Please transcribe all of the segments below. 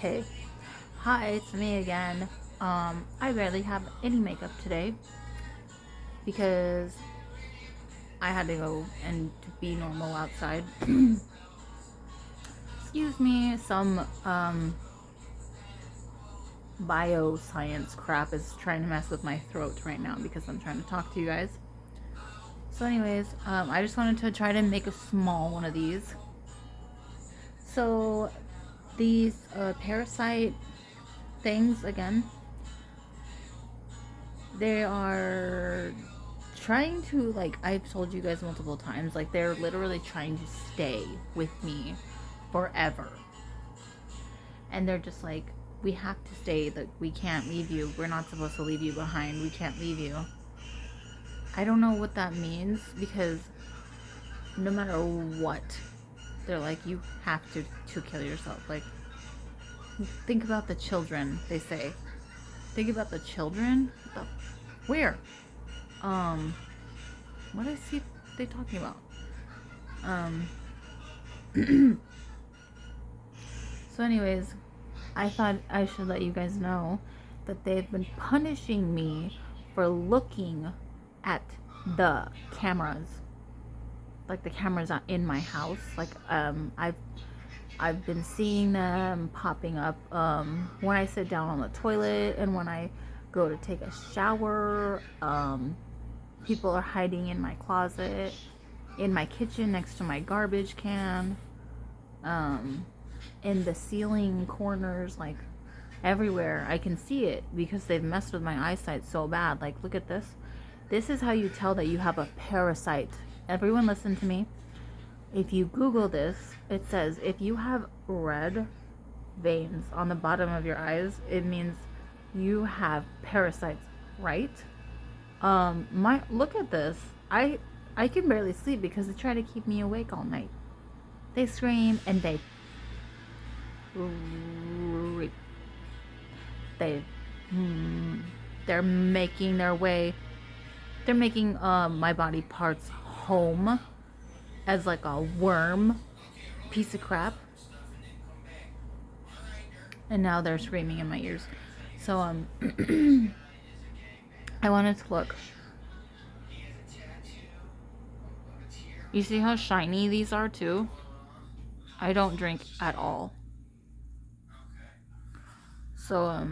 Hey. Hi, it's me again. I barely have any makeup today because I had to go and to be normal outside. Excuse me, some bioscience crap is trying to mess with my throat right now because I'm trying to talk to you guys. So, anyways, I just wanted to try to make a small one of these. So, these parasite things, again, they are trying to, like, I've told you guys multiple times, like, they're literally trying to stay with me forever. And they're just like, we have to stay, that we can't leave you, we're not supposed to leave you behind, we can't leave you. I don't know what that means, because no matter what, they're like, you have to kill yourself. Like, think about the children, they say. Think about the children. Where? What is they talking about? Um, so anyways, I thought I should let you guys know that they've been punishing me for looking at the cameras, like the cameras in my house. Like I've been seeing them popping up when I sit down on the toilet and when I go to take a shower. People are hiding in my closet, in my kitchen next to my garbage can, in the ceiling corners, like everywhere. I can see it because they've messed with my eyesight so bad. Like, look at this. This is how you tell that you have a parasite. Everyone listen to me. If you Google this, it says if you have red veins on the bottom of your eyes, it means you have parasites, right? My look at this. I can barely sleep because they try to keep me awake all night. They scream and they they're making their way. They're making my body parts home as like a worm piece of crap. And now they're screaming in my ears. So I wanted to look. You see how shiny these are too? I don't drink at all. So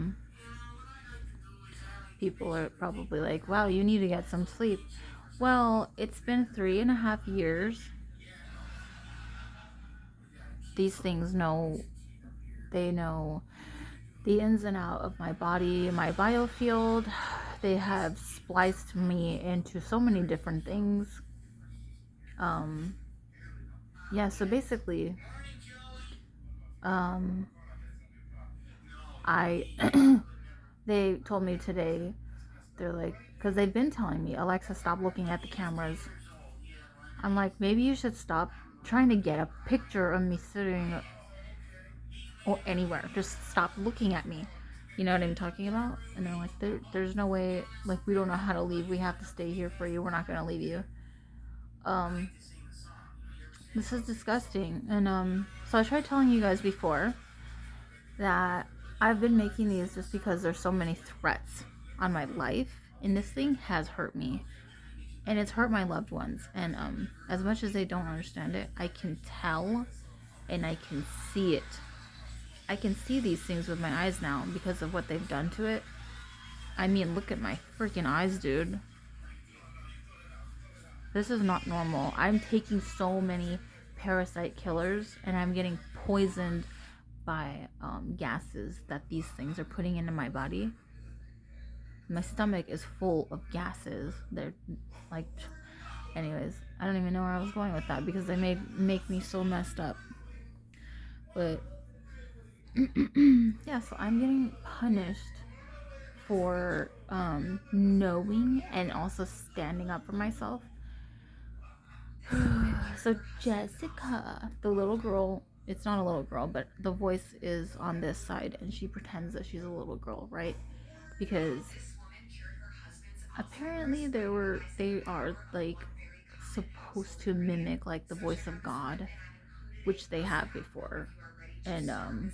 people are probably like, wow, you need to get some sleep. Well, it's been 3.5 years. These things know, they know the ins and out of my body, my biofield. They have spliced me into so many different things. Um, yeah, so basically, um, I, they told me today, they're like, because they've been telling me, Alexa, stop looking at the cameras. I'm like, maybe you should stop trying to get a picture of me sitting or anywhere. Just stop looking at me. You know what I'm talking about? And they're like, there's no way, like, we don't know how to leave. We have to stay here for you. We're not going to leave you. Um, this is disgusting. And, so I tried telling you guys before that I've been making these just because there's so many threats on my life. And this thing has hurt me. And it's hurt my loved ones. And, as much as they don't understand it, I can tell and I can see it. I can see these things with my eyes now because of what they've done to it. I mean, look at my freaking eyes, dude. This is not normal. I'm taking so many parasite killers and I'm getting poisoned by gases that these things are putting into my body. My stomach is full of gases. They're like, anyways, I don't even know where I was going with that because they make me so messed up. But yeah, so I'm getting punished for knowing and also standing up for myself. So Jessica, the little girl, it's not a little girl, but the voice is on this side and she pretends that she's a little girl, right? Because apparently they are like supposed to mimic like the voice of God, which they have before. And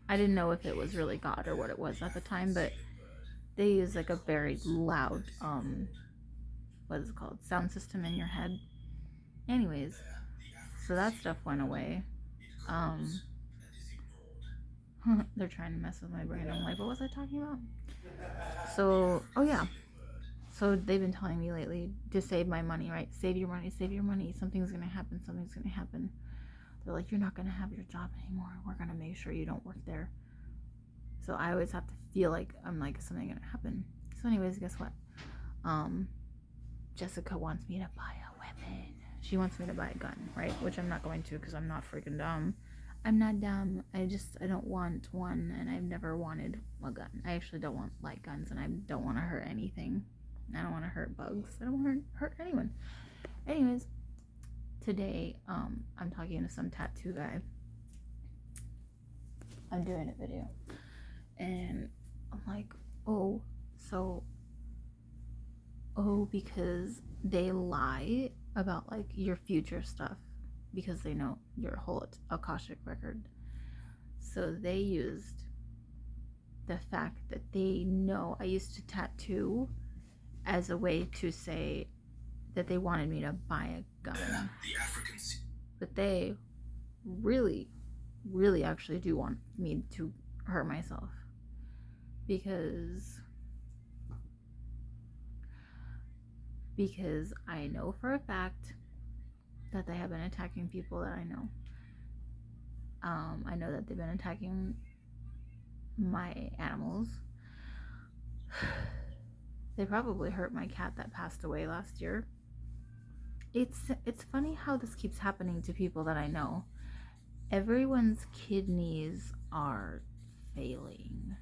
I didn't know if it was really God or what it was at the time, but they use like a very loud what is it called, sound system in your head. Anyways, so that stuff went away. um they're trying to mess with my brain. I'm like, what was I talking about? So, oh yeah, so they've been telling me lately to save my money, right? Save your money, save your money, something's gonna happen, something's gonna happen. They're like, you're not gonna have your job anymore, we're gonna make sure you don't work there. So I always have to feel like I'm like, something gonna happen. So anyways, guess what? um Jessica wants me to buy a weapon. She wants me to buy a gun, right? Which I'm not going to, because I'm not freaking dumb. I'm not dumb. I don't want one, and I've never wanted a gun. I actually don't want light guns, and I don't want to hurt anything. I don't want to hurt bugs. I don't want to hurt anyone. Anyways, today, I'm talking to some tattoo guy. I'm doing a video, and I'm like, oh, so, because they lie about like your future stuff because they know your whole Akashic record. So they used the fact that they know I used to tattoo as a way to say that they wanted me to buy a gun. But they really, really actually do want me to hurt myself, because I know for a fact that they have been attacking people that I know. I know that they've been attacking my animals. They probably hurt my cat that passed away last year. It's funny how this keeps happening to people that I know. Everyone's kidneys are failing.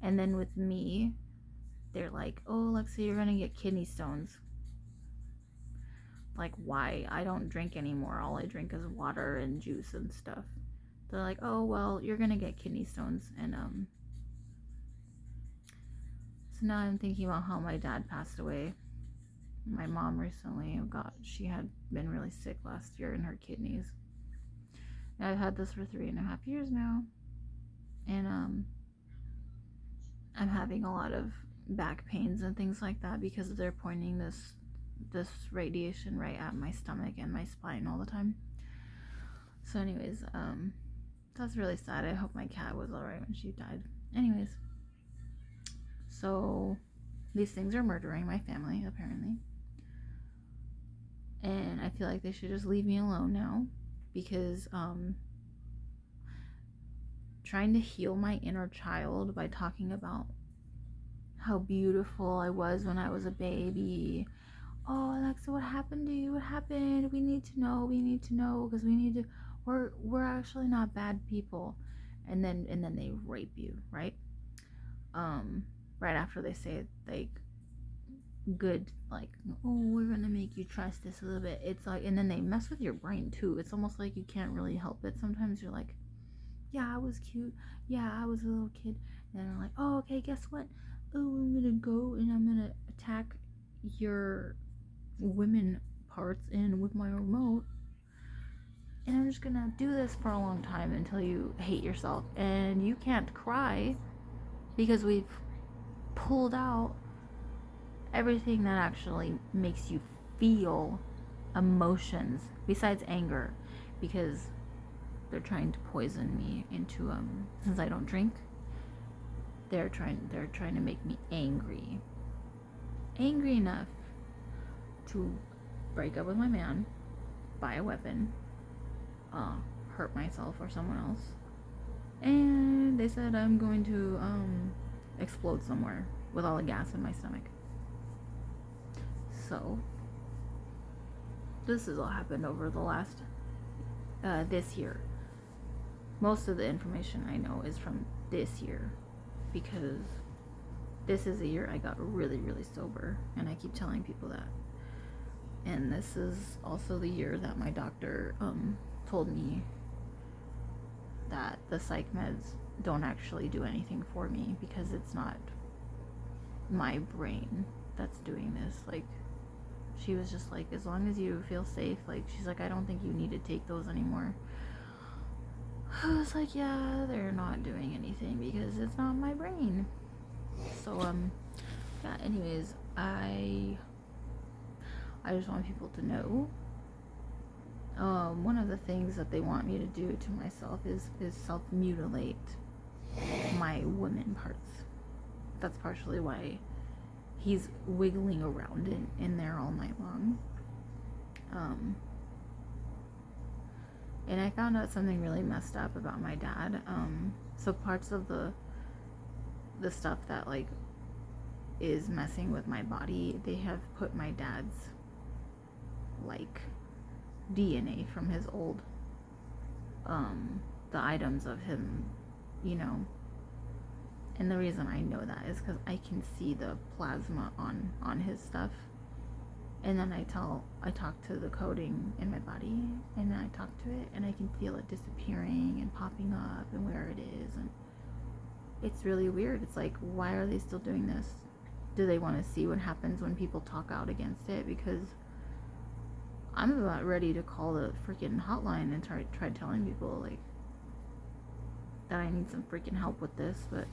And then with me, they're like, oh, Alexa, you're gonna get kidney stones. Like, why? I don't drink anymore. All I drink is water and juice and stuff. They're like, oh, well, you're gonna get kidney stones. And so now I'm thinking about how my dad passed away. My mom recently she had been really sick last year in her kidneys. And I've had this for 3.5 years now. And I'm having a lot of back pains and things like that because they're pointing this radiation right at my stomach and my spine all the time. So anyways, that's really sad. I hope my cat was alright when she died. Anyways, so these things are murdering my family, apparently. And I feel like they should just leave me alone now, because trying to heal my inner child by talking about how beautiful I was when I was a baby. Oh, Alexa, what happened to you? What happened? We need to know, because we're actually not bad people. And then they rape you, right? Right after they say, like, good, like, oh, we're gonna make you trust this a little bit. It's like, and then they mess with your brain too. It's almost like you can't really help it. Sometimes you're like, yeah, I was cute, yeah, I was a little kid. And they're like, oh, okay, guess what? Oh, I'm gonna go and I'm gonna attack your women parts in with my remote, and I'm just gonna do this for a long time until you hate yourself and you can't cry, because we've pulled out everything that actually makes you feel emotions besides anger, because they're trying to poison me into since I don't drink, they're trying to make me angry enough to break up with my man, buy a weapon, hurt myself or someone else. And they said I'm going to explode somewhere with all the gas in my stomach. So this has all happened over the last this year. Most of the information I know is from this year, because this is the year I got really, really sober, and I keep telling people that. And this is also the year that my doctor told me that the psych meds don't actually do anything for me, because it's not my brain that's doing this. Like, she was just like, as long as you feel safe, like, she's like, I don't think you need to take those anymore. I was like, yeah, they're not doing anything because it's not my brain. So, yeah, anyways, I just want people to know. One of the things that they want me to do to myself is self-mutilate my women parts. That's partially why he's wiggling around in there all night long. And I found out something really messed up about my dad. So parts of the stuff that like is messing with my body, they have put my dad's like DNA from his old the items of him, you know. And the reason I know that is because I can see the plasma on his stuff. And then I talk to the coding in my body, and then I talk to it, and I can feel it disappearing and popping up and where it is, and it's really weird. It's like, why are they still doing this? Do they want to see what happens when people talk out against it? Because I'm about ready to call the freaking hotline and try telling people like that I need some freaking help with this, but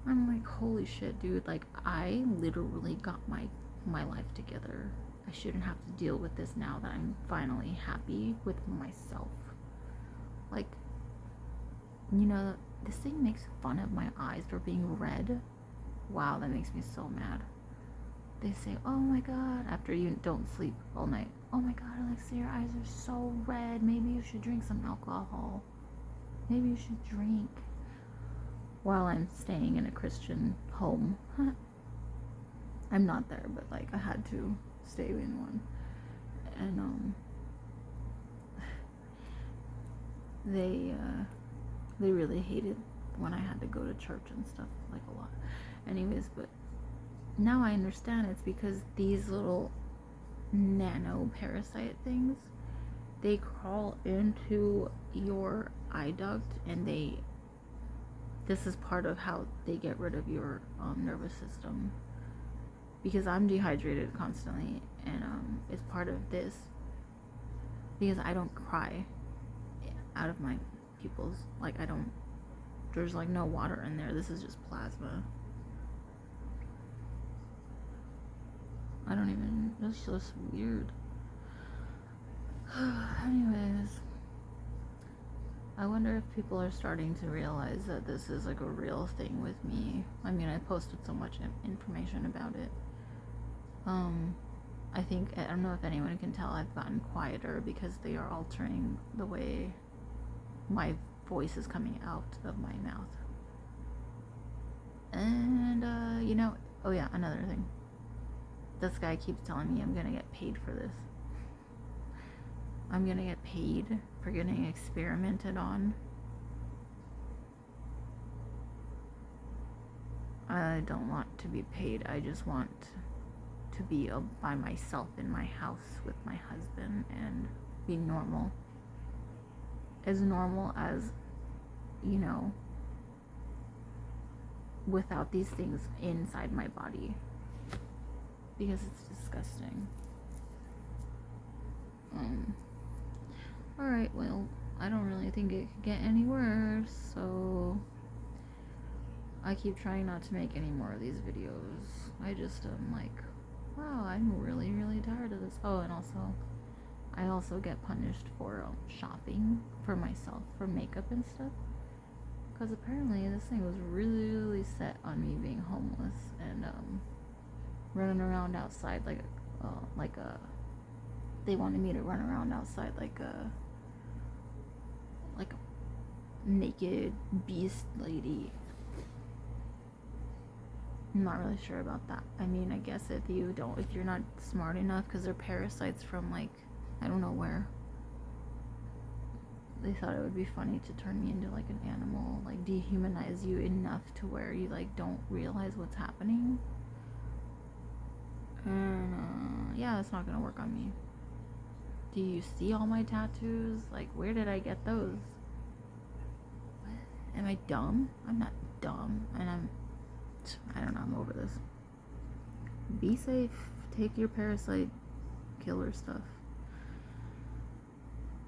I'm like, holy shit, dude, like I literally got my life together. I shouldn't have to deal with this now that I'm finally happy with myself. Like, you know, this thing makes fun of my eyes for being red. Wow, that makes me so mad. They say, oh my god, after you don't sleep all night, oh my god, Alexa, your eyes are so red, maybe you should drink some alcohol. Maybe you should drink. While I'm staying in a Christian home. I'm not there, but like I had to stay in one. And they really hated when I had to go to church and stuff, like a lot. Anyways, but now I understand it's because these little nano parasite things, they crawl into your eye duct, and this is part of how they get rid of your nervous system. Because I'm dehydrated constantly, and it's part of this. Because I don't cry out of my pupils. Like there's like no water in there. This is just plasma. That's just weird. Anyways, I wonder if people are starting to realize that this is like a real thing with me. I mean, I posted so much information about it. I don't know if anyone can tell, I've gotten quieter because they are altering the way my voice is coming out of my mouth. And, you know, oh yeah, another thing. This guy keeps telling me I'm gonna get paid for this. I'm gonna get paid for getting experimented on. I don't want to be paid. I just want to be by myself in my house with my husband and be normal. As normal as, you know, without these things inside my body. Because it's disgusting. Alright, well, I don't really think it could get any worse, so I keep trying not to make any more of these videos. I just am like, wow, I'm really, really tired of this. Oh, and also, I also get punished for shopping for myself for makeup and stuff. Because apparently this thing was really, really set on me being homeless and running around outside like a they wanted me to run around outside like a naked beast lady. I'm not really sure about that. I mean, I guess if you're not smart enough, because they're parasites from like I don't know where, they thought it would be funny to turn me into like an animal, like dehumanize you enough to where you like don't realize what's happening. And yeah, it's not gonna work on me. Do you see all my tattoos? Like, where did I get those? What? Am I dumb? I'm not dumb, and I don't know, I'm over this. Be safe. Take your parasite killer stuff.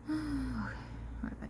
Okay. Alright, bye.